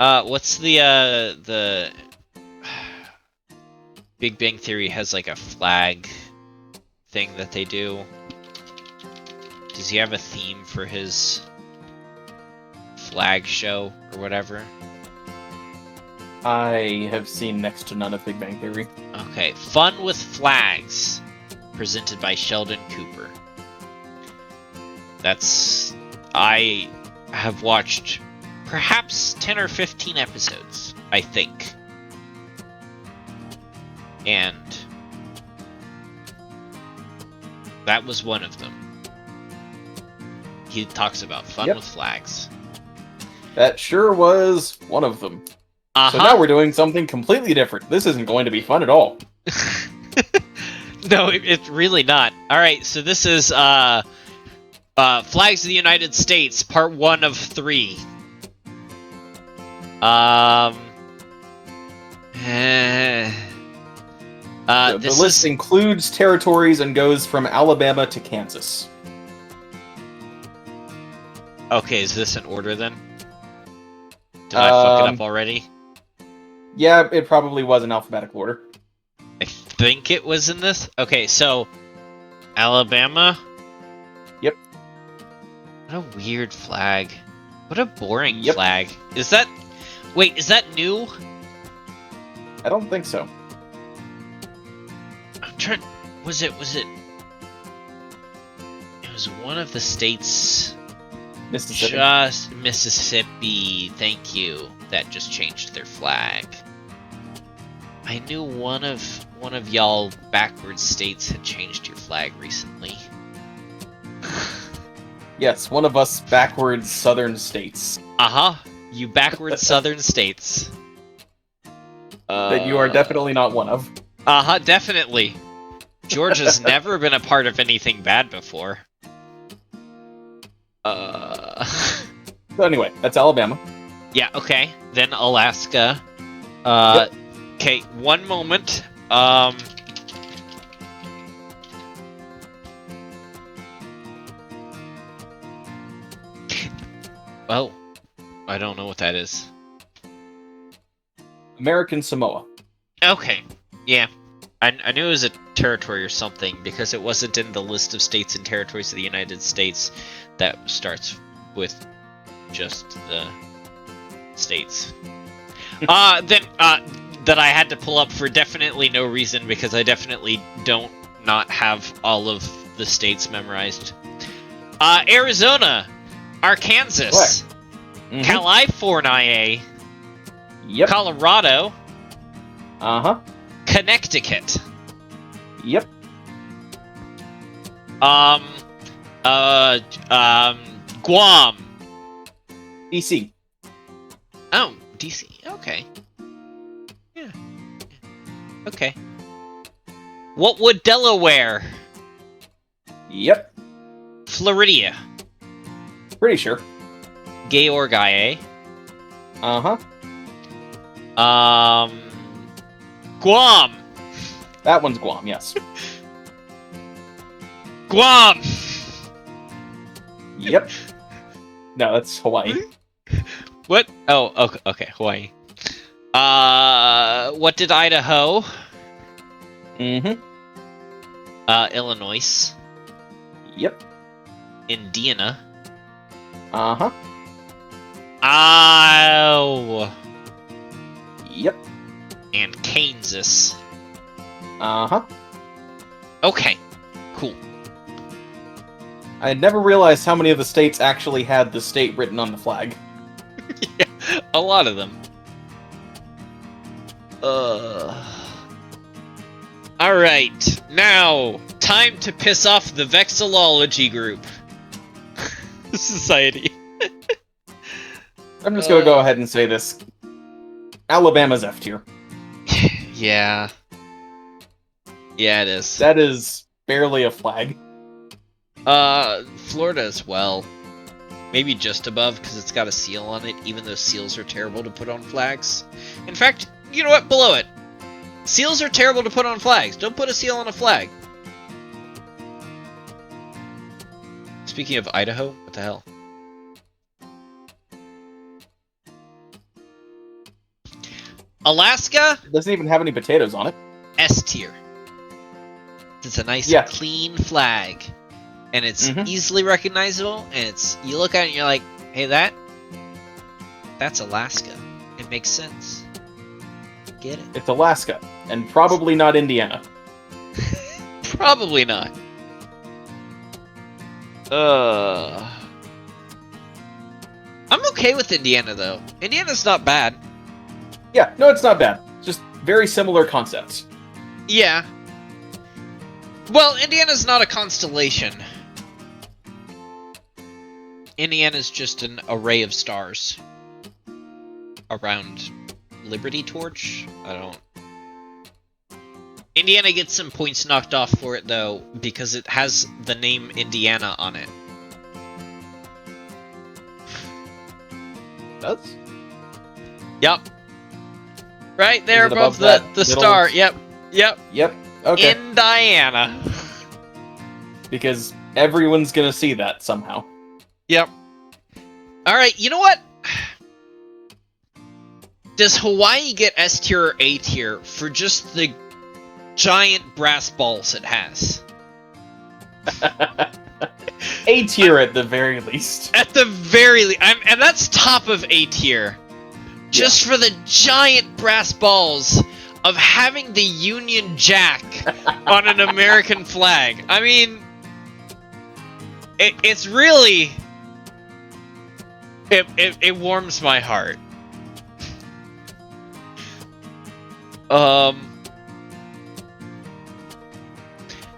What's the Big Bang Theory has like a flag thing that they do. Does he have a theme for his flag show or whatever? I have seen next to none of Big Bang Theory. Okay, Fun with Flags, presented by Sheldon Cooper. I have watched perhaps 10 or 15 episodes, I think. And that was one of them. He talks about fun with flags. That sure was one of them. So now we're doing something completely different. This isn't going to be fun at all. No, it's really not. Alright, so this is Flags of the United States, part 1 of 3. The list includes territories and goes from Alabama to Kansas. Okay, is this in order then? Did I fuck it up already? Yeah, it probably was in alphabetical order. I think it was in this. Okay, so Alabama. Yep. What a weird flag. What a boring flag. Is that... Wait, is that new? I don't think so. I'm trying... Was it... It was one of the states... Mississippi. Just Mississippi, thank you. That just changed their flag. I knew one of y'all backwards states had changed your flag recently. Yes, one of us backwards southern states. You backwards southern states. That you are definitely not one of. Definitely. Georgia's never been a part of anything bad before. So anyway, that's Alabama. Yeah, okay. Then Alaska. Okay, one moment. Oh, I don't know what that is. American Samoa. Okay, yeah. I knew it was a territory or something, because it wasn't in the list of states and territories of the United States that starts with just the states. Then, that I had to pull up for definitely no reason, because I definitely don't not have all of the states memorized. Arizona, Arkansas, California, Colorado, Connecticut. Yep. Guam. DC. Oh, DC. Okay. Yeah. Okay. What would Delaware? Yep. Florida. Pretty sure. Georgia. Guam. That one's Guam, yes. Guam. Yep. No, that's Hawaii. What? Oh, okay, Hawaii. What did Idaho? Illinois. Yep. Indiana. Yep. And Kansas. Okay, cool. I had never realized how many of the states actually had the state written on the flag. Yeah, a lot of them. Alright, now, time to piss off the Vexillology group. Society. I'm just gonna go ahead and say this. Alabama's F tier. Yeah. Yeah, it is. That is barely a flag. Florida as well. Maybe just above, because it's got a seal on it, even though seals are terrible to put on flags. In fact, you know what? Below it. Seals are terrible to put on flags. Don't put a seal on a flag. Speaking of Idaho, what the hell? Alaska? It doesn't even have any potatoes on it. S tier. It's a nice, clean flag. And it's easily recognizable, and it's, you look at it and you're like, hey, that's Alaska. It makes sense. Get it? It's Alaska, and probably not Indiana. Probably not. I'm okay with Indiana, though. Indiana's not bad. Yeah, no, it's not bad. Just very similar concepts. Yeah. Well, Indiana's not a constellation. Indiana's just an array of stars around Liberty Torch. I don't... Indiana gets some points knocked off for it, though, because it has the name Indiana on it. Does? Yep. Right there above the star. Yep. Okay. Indiana. Because everyone's gonna see that somehow. Yep. Alright, you know what? Does Hawaii get S tier or A tier for just the giant brass balls it has? A tier at the very least. At the very least. And that's top of A tier. Just for the giant brass balls of having the Union Jack on an American flag. I mean, it's really... It warms my heart.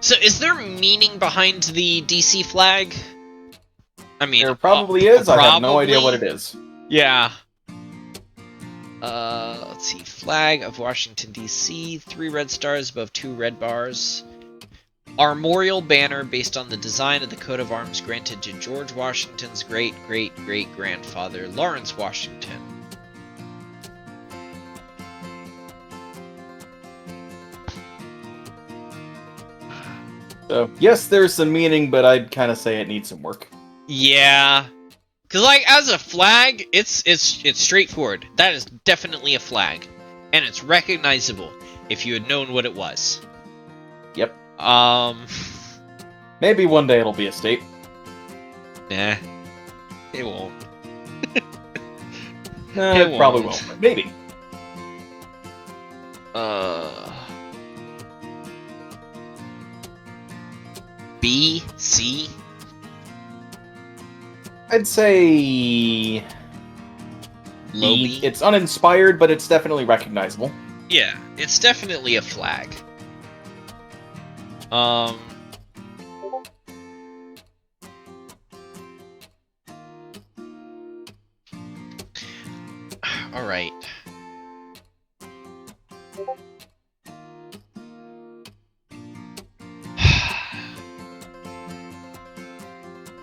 So is there meaning behind the DC flag? I mean, there probably is. I have no idea what it is. Yeah. Let's see. Flag of Washington, D.C. 3 red stars above 2 red bars. Armorial banner based on the design of the coat of arms granted to George Washington's great-great-great-grandfather, Lawrence Washington. So, yes, there's some meaning, but I'd kind of say it needs some work. Yeah. Because, like, as a flag, it's straightforward. That is definitely a flag. And it's recognizable if you had known what it was. Yep. Maybe one day it'll be a state. Nah. It won't. It probably won't. Maybe. B, C? I'd say... Low B? It's uninspired, but it's definitely recognizable. Yeah, it's definitely a flag. Alright.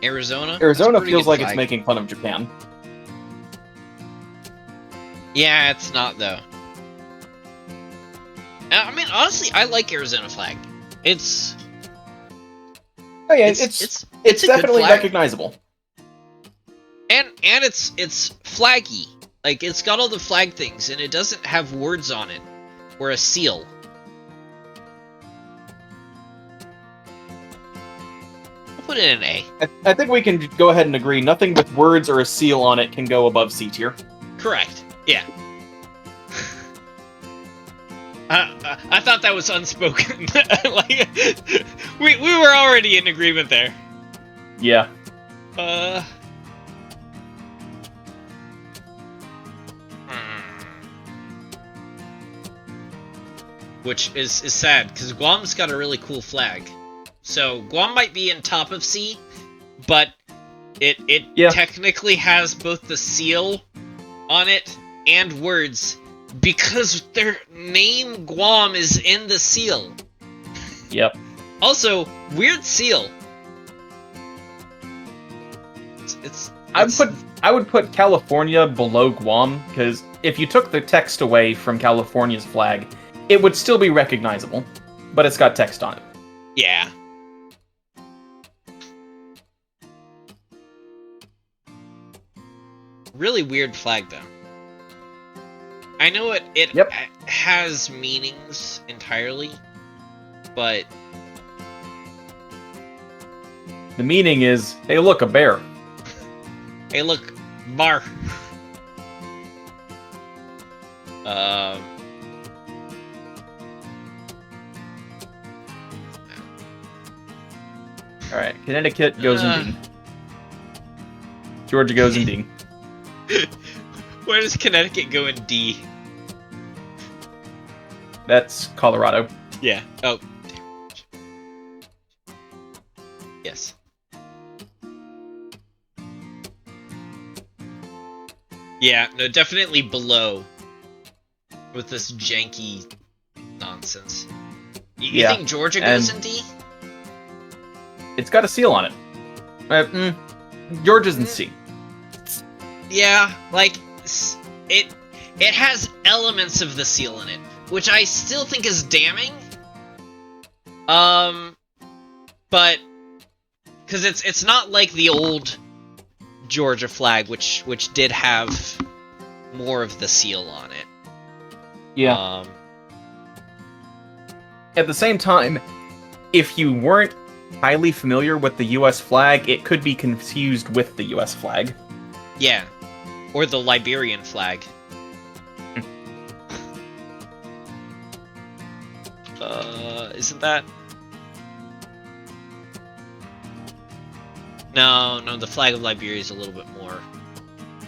Arizona? Arizona feels like it's making fun of Japan. Yeah, it's not, though. I mean, honestly, I like Arizona flag. It's... Oh yeah, it's definitely recognizable. And it's flaggy. Like, it's got all the flag things, and it doesn't have words on it. Or a seal. I'll put it in an A. I think we can go ahead and agree, nothing with words or a seal on it can go above C tier. Correct. Yeah. I thought that was unspoken. Like, we were already in agreement there. Yeah. Which is sad, because Guam's got a really cool flag. So, Guam might be in top of C, but it technically has both the seal on it and words, because their name Guam is in the seal. Yep. Also, weird seal. I would put California below Guam, because if you took the text away from California's flag, it would still be recognizable, but it's got text on it. Yeah. Really weird flag, though. I know it Yep. has meanings entirely, but The meaning is, hey, look, a bear. hey, look, bar. Um. All right, Connecticut goes in D. Georgia goes in D. Where does Connecticut go in D? That's Colorado. Yeah. Oh. Yes. Yeah, no, definitely below with this janky nonsense. You think Georgia goes in D? It's got a seal on it. Georgia's in C. Yeah, like it has elements of the seal in it, which I still think is damning. But because it's not like the old Georgia flag, which did have more of the seal on it. Yeah. At the same time, if you weren't highly familiar with the U.S. flag, it could be confused with the U.S. flag. Yeah, or the Liberian flag. Isn't that? No, the flag of Liberia is a little bit more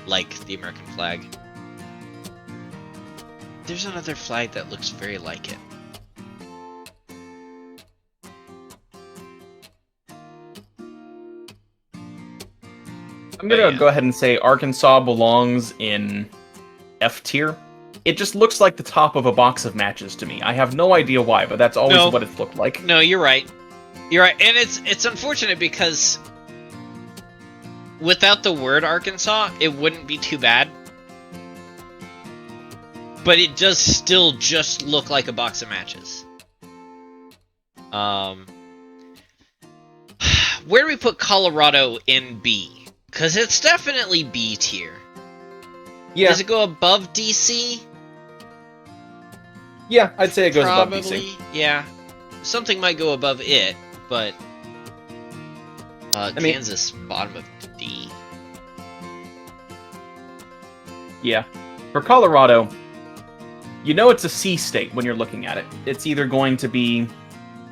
like the American flag. There's another flag that looks very like it. I'm gonna go ahead and say Arkansas belongs in F tier. It just looks like the top of a box of matches to me. I have no idea why, but that's always what it's looked like. No, you're right. You're right, and it's unfortunate because without the word Arkansas, it wouldn't be too bad. But it does still just look like a box of matches. Where do we put Colorado in B? Because it's definitely B tier. Yeah. Does it go above DC? Yeah, I'd say it goes Probably, above DC. Yeah. Something might go above it, but Kansas, bottom of D. Yeah. For Colorado, you know it's a C state when you're looking at it. It's either going to be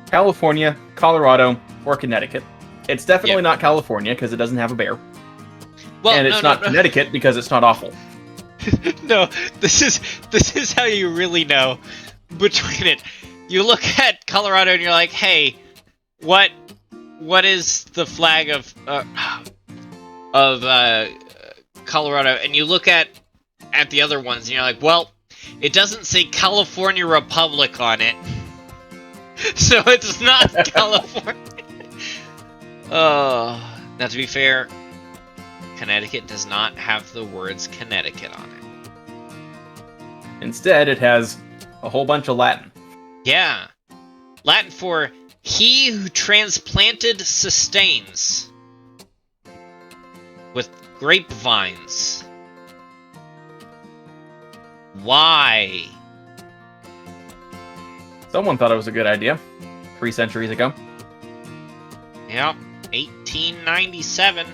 California, Colorado, or Connecticut. It's definitely not California because it doesn't have a bear. Well, and it's not Connecticut because it's not awful. No, this is how you really know between it. You look at Colorado and you're like, hey, what is the flag of Colorado? And you look at the other ones and you're like, well, it doesn't say California Republic on it, so it's not California. Now to be fair, Connecticut does not have the words Connecticut on it. Instead, it has a whole bunch of Latin. Yeah. Latin for he who transplanted sustains with grapevines. Why? Someone thought it was a good idea 3 centuries ago. Yep, 1897.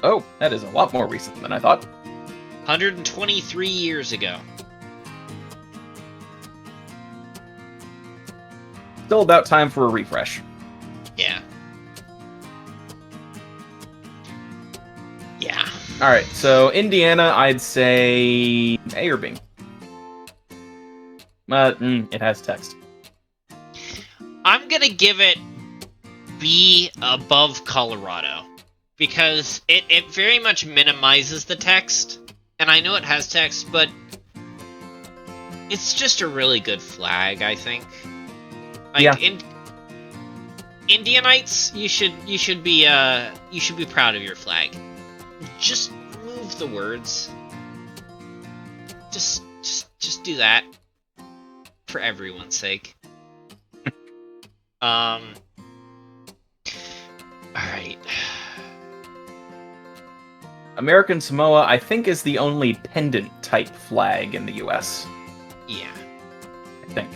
Oh, that is a lot more recent than I thought. 123 years ago. Still about time for a refresh. Yeah. Yeah. Alright, so Indiana, I'd say A or B. It has text. I'm gonna give it B above Colorado. Because it very much minimizes the text. And I know it has text, but it's just a really good flag, I think. Like, yeah. Indianites, you should be proud of your flag. Just remove the words. Just do that. For everyone's sake. Alright. American Samoa, I think, is the only pendant-type flag in the U.S. Yeah. I think.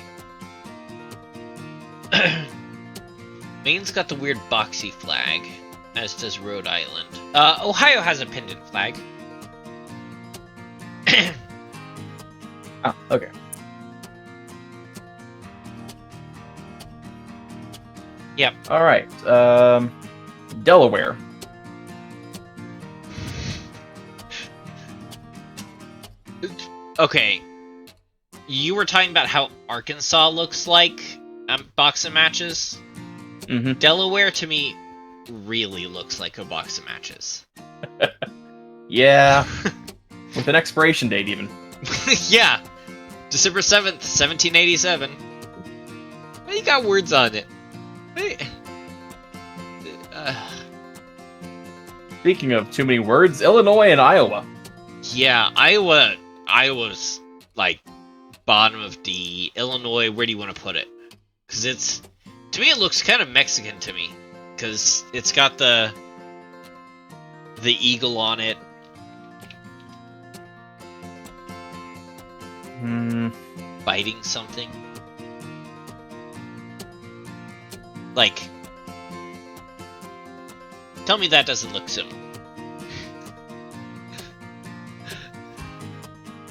Maine's got the weird boxy flag, as does Rhode Island. Ohio has a pendant flag. Oh, okay. Yep. All right. Delaware. Okay. You were talking about how Arkansas looks like boxing matches. Mm-hmm. Delaware, to me, really looks like a box of matches. Yeah. With an expiration date, even. Yeah. December 7th, 1787. You got words on it. Speaking of too many words, Illinois and Iowa. Yeah, Iowa's like bottom of D. Illinois, where do you want to put it? Because it's, to me, it looks kind of Mexican to me. Because it's got the eagle on it. Biting something. Like, tell me that doesn't look similar.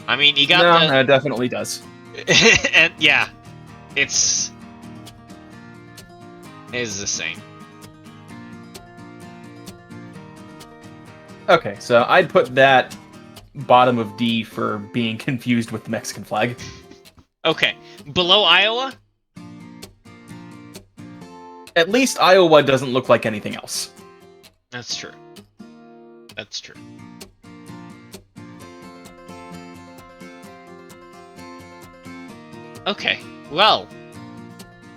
I mean, you got No, it definitely does. and yeah, it's the same. Okay, so I'd put that bottom of D for being confused with the Mexican flag. Okay, below Iowa? At least Iowa doesn't look like anything else. That's true. That's true. Okay, well.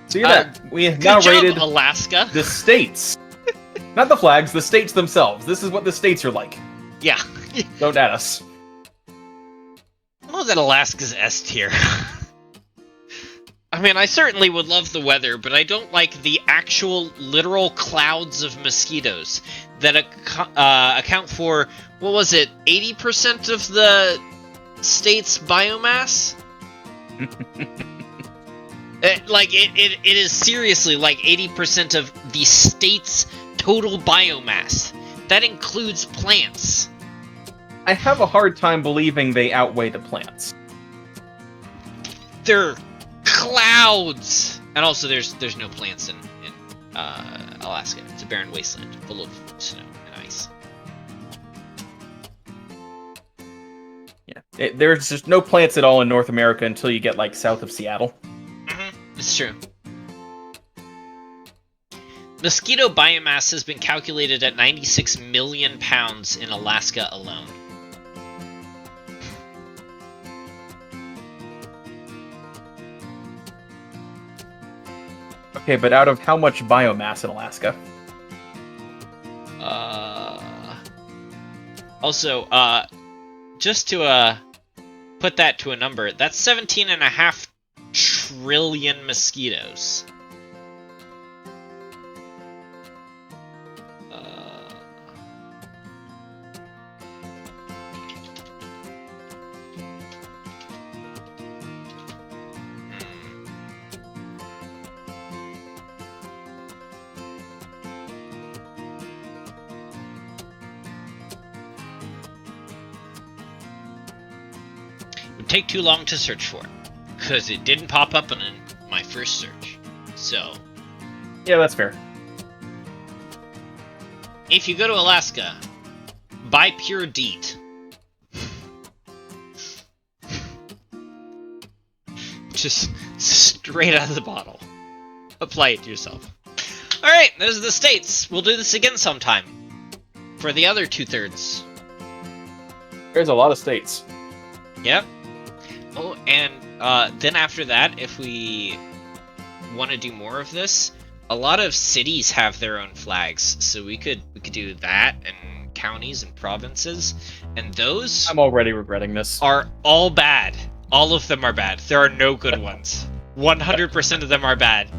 So we have now good job, rated Alaska. the states. Not the flags, the states themselves. This is what the states are like. Yeah. Don't at us. I don't know that Alaska's S tier. I mean, I certainly would love the weather, but I don't like the actual literal clouds of mosquitoes that account for, what was it, 80% of the state's biomass? It is seriously like 80% of the state's total biomass. That includes plants. I have a hard time believing they outweigh the plants. They're clouds! And also, there's no plants in Alaska. It's a barren wasteland full of snow and ice. Yeah, there's just no plants at all in North America until you get, like, south of Seattle. Mm-hmm. It's true. Mosquito biomass has been calculated at 96 million pounds in Alaska alone. Okay, but out of how much biomass in Alaska? Also, just to put that to a number, that's 17.5 trillion mosquitoes. Take too long to search for it, because it didn't pop up in my first search. So, Yeah, that's fair. if you go to Alaska, buy Pure DEET. Just straight out of the bottle. Apply it to yourself. Alright, those are the states. We'll do this again sometime. For the other 2/3. There's a lot of states. Yep. Oh, and then after that, if we want to do more of this, a lot of cities have their own flags, so we could do that, and counties and provinces, and those I'm already regretting this. are all bad. All of them are bad. There are no good ones. 100% of them are bad.